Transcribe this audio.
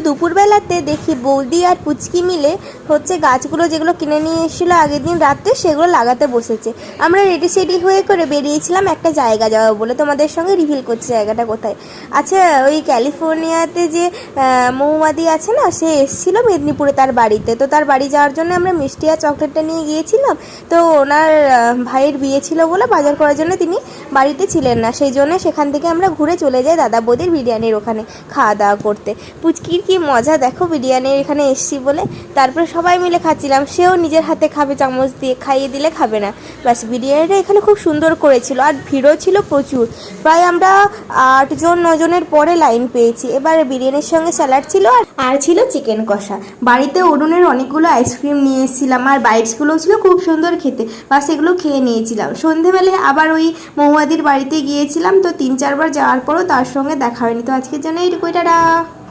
দুপুরবেলাতে দেখি বৌদি আর পুচকি মিলে হচ্ছে গাছগুলো যেগুলো কিনে নিয়ে এসেছিলো আগের দিন রাতে সেগুলো লাগাতে বসেছে। আমরা রেডি সেডি হয়ে করে বেরিয়েছিলাম একটা জায়গা যাওয়া বলে, তোমাদের সঙ্গে রিভিল করছি জায়গাটা কোথায়। আচ্ছা, ওই ক্যালিফোর্নিয়াতে যে মৌমাদি আছে না, সে এসেছিলো মেদিনীপুরে তার বাড়িতে। তো তার বাড়ি যাওয়ার জন্য আমরা মিষ্টি আর চকলেটটা নিয়ে গিয়েছিলাম। তো ওনার ভাইয়ের বিয়ে ছিল বলে বাজার করার জন্য তিনি বাড়িতে ছিলেন না, সেই জন্য সেখান থেকে আমরা ঘুরে চলে যাই দাদা বৌদির বিরিয়ানির ওখানে খাওয়া দাওয়া করতে। পুচকির কি মজা দেখো, বিরিয়ানির এখানে এসছি বলে। তারপরে সবাই মিলে খাচ্ছিলাম, সেও নিজের হাতে খাবে চামচ দিয়ে, খাইয়ে দিলে খাবে না। ব্যাস, বিরিয়ানিটা এখানে খুব সুন্দর করেছিল আর ভিড়ও ছিল প্রচুর। প্রায় আমরা 8-9 জনের পরে লাইন পেয়েছি। এবার বিরিয়ানির সঙ্গে স্যালাড ছিল আর ছিল চিকেন কষা। বাড়িতে অরুণের অনেকগুলো আইসক্রিম নিয়ে এসেছিলাম আর বাইটসগুলোও ছিল খুব সুন্দর খেতে, বাস এগুলো খেয়ে নিয়েছিলাম। সন্ধেবেলায় আবার ওই মৌমাদির বাড়িতে গিয়েছিলাম, তো 3-4 বার যাওয়ার পরও তার সঙ্গে দেখা হয়নি। তো আজকের জন্য এইটুকুই, টাটা।